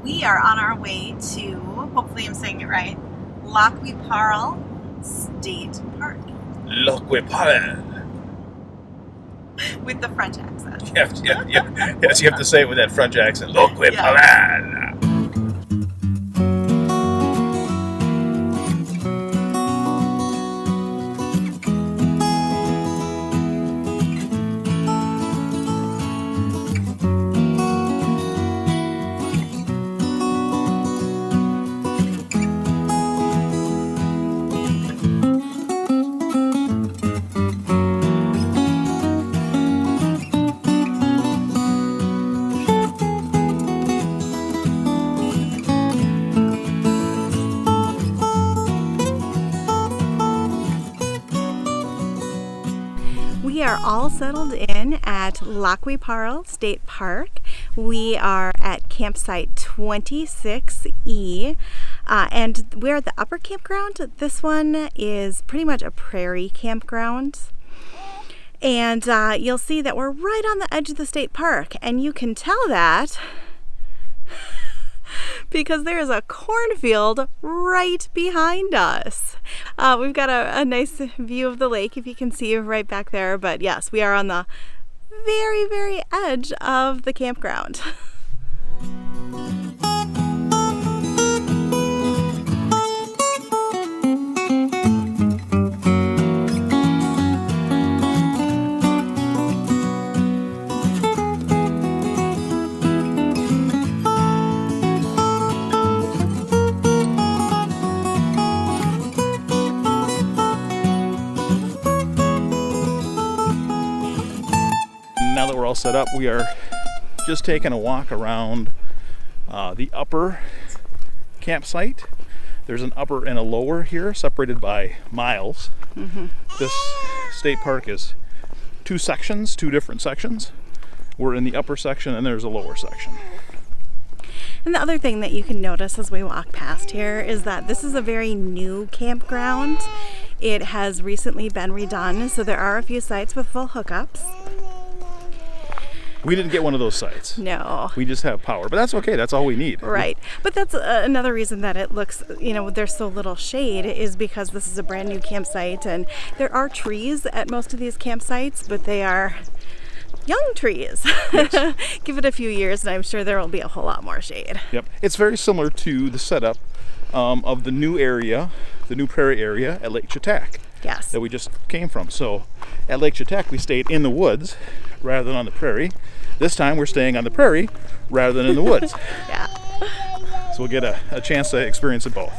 We are on our way to, hopefully I'm saying it right, LAC QUI PARLE State Park. LAC QUI PARLE. With the French accent. Yes, you have to say it with that French accent. LAC QUI PARLE. We are all settled in at LAC QUI PARLE State Park. We are at campsite 26E and we're at the upper campground. This one is pretty much a prairie campground. And you'll see that we're right on the edge of the state park, and you can tell that because there is a cornfield right behind us. We've got a nice view of the lake, if you can see right back there, but yes, we are on the very, very edge of the campground. Now that we're all set up, we are just taking a walk around the upper campsite. There's an upper and a lower here, separated by miles. This state park is two different sections. We're in the upper section and there's a lower section. And the other thing that you can notice as we walk past here is that this is a very new campground. It has recently been redone, so there are a few sites with full hookups. We didn't get one of those sites. No. We just have power, but that's okay. That's all we need. Right. But that's another reason that it looks, there's so little shade, is because this is a brand new campsite, and there are trees at most of these campsites, but they are young trees. Yes. Give it a few years and I'm sure there will be a whole lot more shade. Yep. It's very similar to the setup of the new area, the new prairie area at Lake Chetak. Yes. That we just came from. So at Lake Chetak we stayed in the woods rather than on the prairie. This time we're staying on the prairie rather than in the woods. Yeah. So we'll get a chance to experience it both.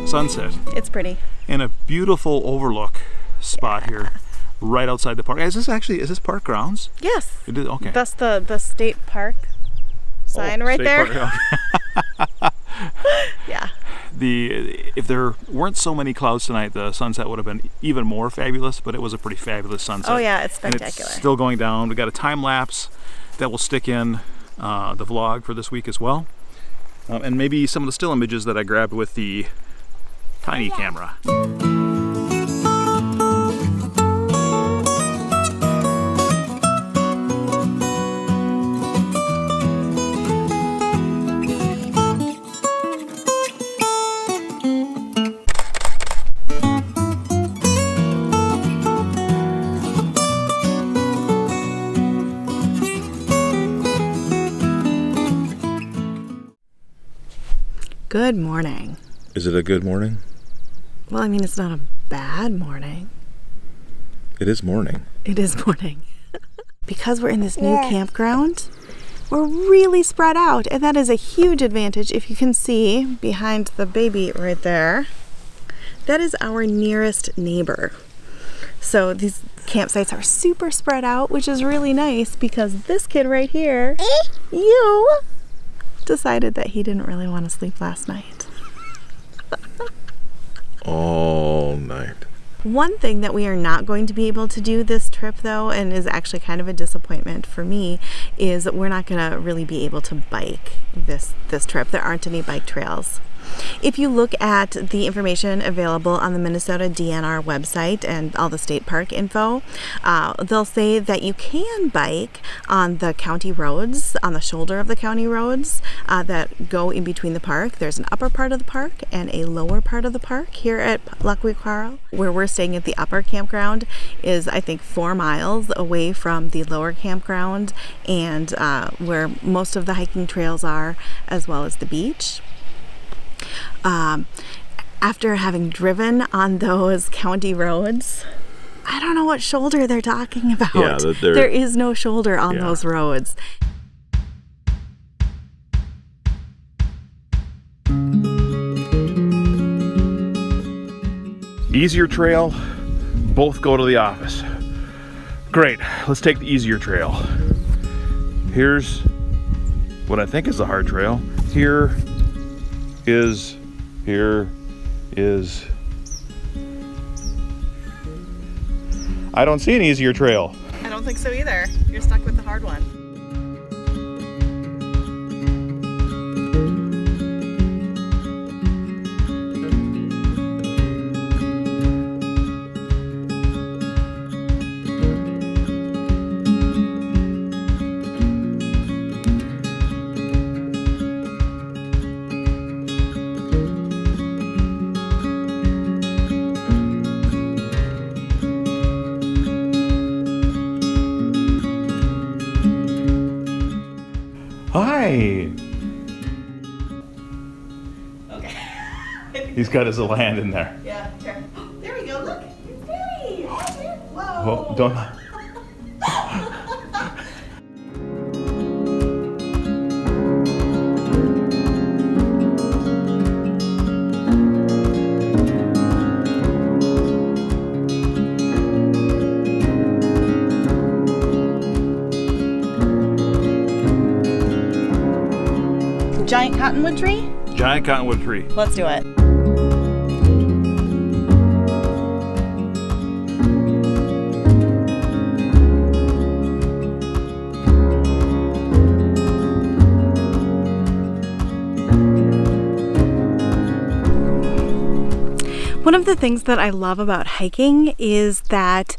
Sunset. It's pretty. And a beautiful overlook spot here right outside the park. Is this park grounds? Yes. It is, okay. That's the state park sign right there. Park, yeah. If there weren't so many clouds tonight, the sunset would have been even more fabulous, but it was a pretty fabulous sunset. Oh yeah, it's spectacular. And it's still going down. We got a time lapse that will stick in the vlog for this week as well. And maybe some of the still images that I grabbed with the tiny camera. Good morning. Is it a good morning? Well, I mean, it's not a bad morning. It is morning. It is morning. Because we're in this new campground, we're really spread out, and that is a huge advantage. If you can see behind the baby right there, that is our nearest neighbor. So these campsites are super spread out, which is really nice because this kid right here, you, decided that he didn't really want to sleep last night. All night. One thing that we are not going to be able to do this trip though, and is actually kind of a disappointment for me, is that we're not going to really be able to bike this trip. There aren't any bike trails. If you look at the information available on the Minnesota DNR website and all the state park info, they'll say that you can bike on the county roads, on the shoulder of the county roads that go in between the park. There's an upper part of the park and a lower part of the park here at LAC QUI PARLE. Where we're staying at the upper campground is, I think, 4 miles away from the lower campground and where most of the hiking trails are, as well as the beach. After having driven on those county roads, I don't know what shoulder they're talking about. Yeah, there is no shoulder on those roads. Easier trail, both go to the office. Great, let's take the easier trail. Here's what I think is the hard trail. Here is. I don't see an easier trail. I don't think so either. You're stuck with the hard one. Hi. Okay. He's got his land in there. Yeah, here. There we go, look. It's Daddy. Whoa. Well, don't. Giant cottonwood tree? Giant cottonwood tree. Let's do it. One of the things that I love about hiking is that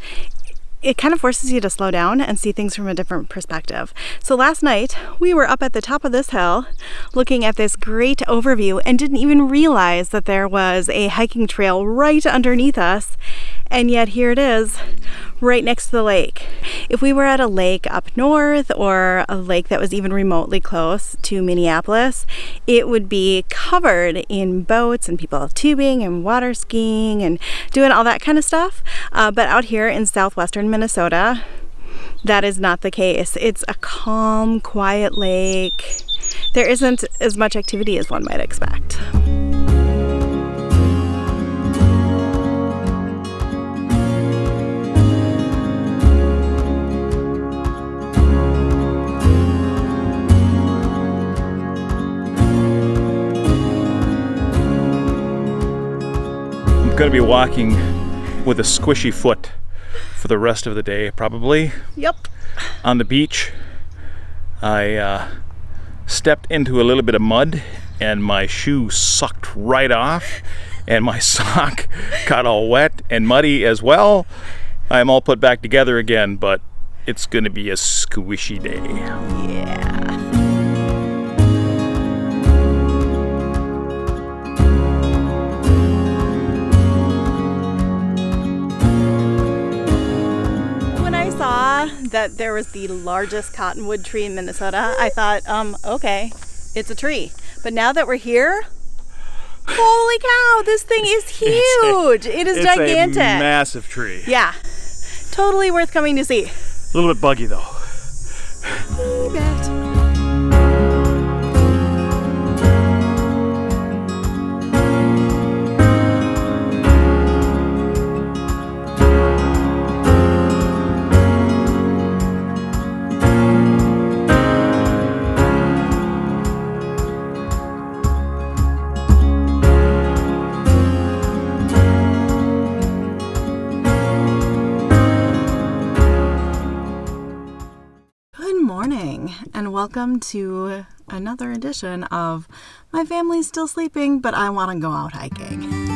it kind of forces you to slow down and see things from a different perspective. So last night we were up at the top of this hill looking at this great overview and didn't even realize that there was a hiking trail right underneath us, and yet here it is right next to the lake. If we were at a lake up north or a lake that was even remotely close to Minneapolis, it would be covered in boats and people tubing and water skiing and doing all that kind of stuff. But out here in southwestern Minnesota, that is not the case. It's a calm, quiet lake. There isn't as much activity as one might expect. Going to be walking with a squishy foot for the rest of the day, probably. Yep. On the beach, I stepped into a little bit of mud and my shoe sucked right off and my sock got all wet and muddy as well. I'm all put back together again, but it's going to be a squishy day. Yeah. That there was the largest cottonwood tree in Minnesota, I thought, okay, it's a tree. But now that we're here, holy cow, this thing is huge. It is gigantic. It's a massive tree. Yeah, totally worth coming to see. A little bit buggy though. You bet. And welcome to Another edition of my family's still sleeping, but I want to go out hiking.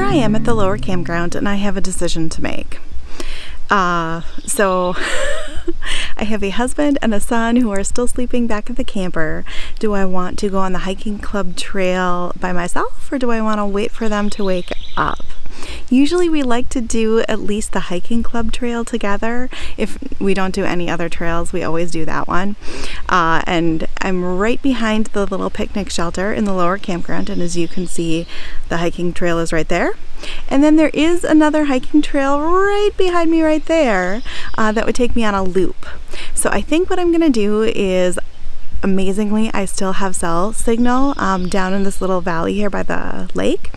I am at the lower campground and I have a decision to make. So I have a husband and a son who are still sleeping back at the camper. Do I want to go on the hiking club trail by myself, or do I want to wait for them to wake up? Usually we like to do at least the hiking club trail together. If we don't do any other trails, we always do that one. And I'm right behind the little picnic shelter in the lower campground, and as you can see, the hiking trail is right there. And then there is another hiking trail right behind me right there that would take me on a loop. So I think what I'm gonna do is, amazingly, I still have cell signal down in this little valley here by the lake.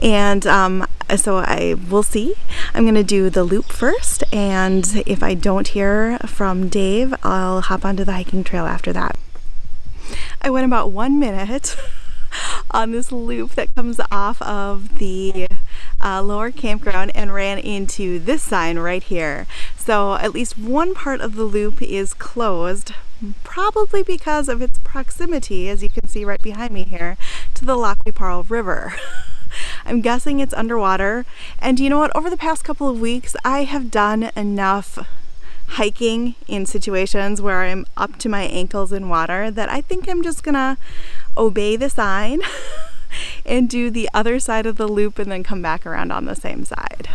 And so I will see. I'm going to do the loop first, and if I don't hear from Dave, I'll hop onto the hiking trail after that. I went about 1 minute on this loop that comes off of the lower campground and ran into this sign right here. So at least one part of the loop is closed, probably because of its proximity, as you can see right behind me here, to the LAC QUI PARLE river. I'm guessing it's underwater, and you know what, over the past couple of weeks I have done enough hiking in situations where I'm up to my ankles in water that I think I'm just gonna obey the sign and do the other side of the loop and then come back around on the same side.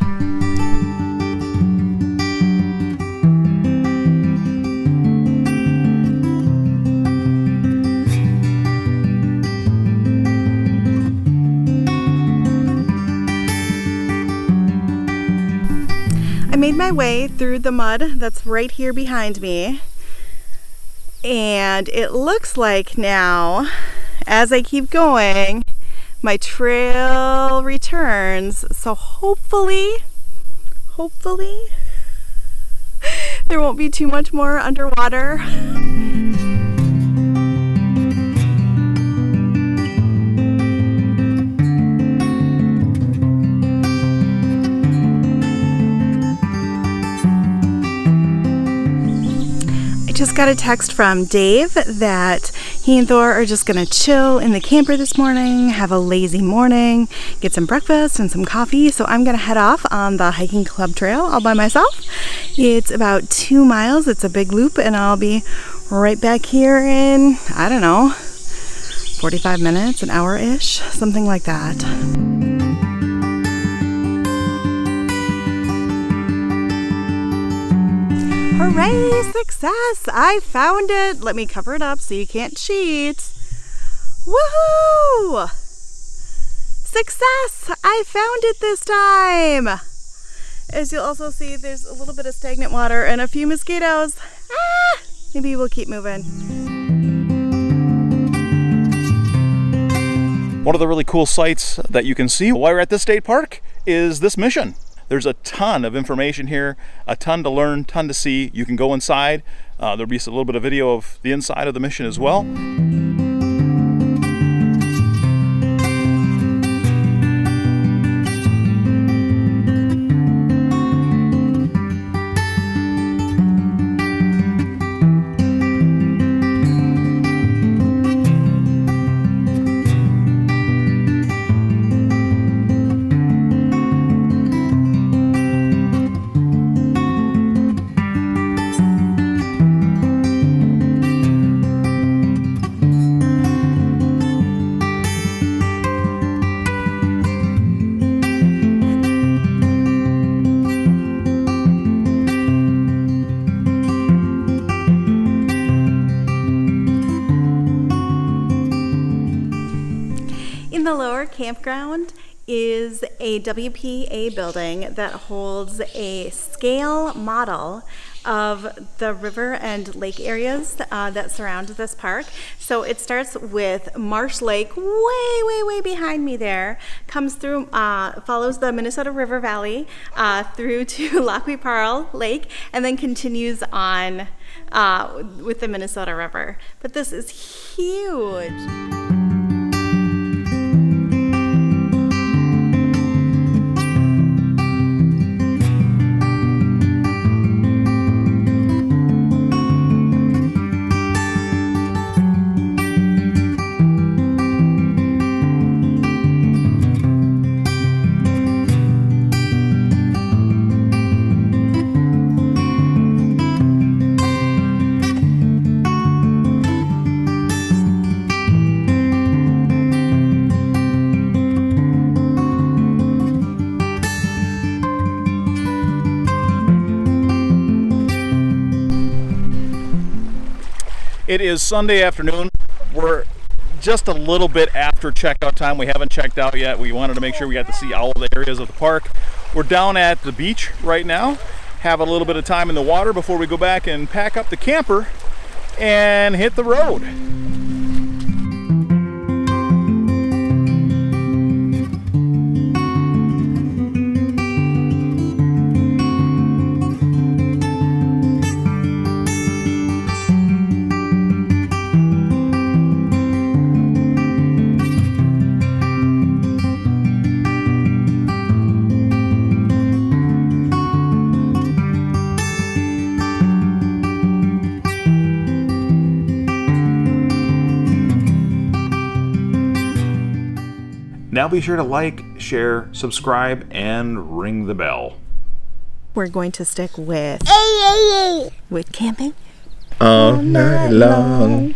I made my way through the mud that's right here behind me, and it looks like now, as I keep going, my trail returns. So hopefully there won't be too much more underwater. Just got a text from Dave that he and Thor are just gonna chill in the camper this morning, have a lazy morning, get some breakfast and some coffee. So I'm gonna head off on the hiking club trail all by myself. It's about 2 miles. It's a big loop, and I'll be right back here in, I don't know, 45 minutes, an hour-ish, something like that. Hooray! Success! I found it! Let me cover it up so you can't cheat. Woohoo! Success! I found it this time! As you'll also see, there's a little bit of stagnant water and a few mosquitoes. Maybe we'll keep moving. One of the really cool sights that you can see while we're at this state park is this mission. There's a ton of information here, a ton to learn, ton to see. You can go inside. There'll be a little bit of video of the inside of the mission as well. The lower campground is a WPA building that holds a scale model of the river and lake areas that surround this park. So it starts with Marsh Lake, way behind me there, comes through, follows the Minnesota River Valley through to LAC QUI PARLE Lake, and then continues on with the Minnesota River. But this is huge. It is Sunday afternoon. We're just a little bit after checkout time. We haven't checked out yet. We wanted to make sure we got to see all the areas of the park. We're down at the beach right now, have a little bit of time in the water before we go back and pack up the camper and hit the road. Now be sure to like, share, subscribe, and ring the bell. We're going to stick with camping All night long.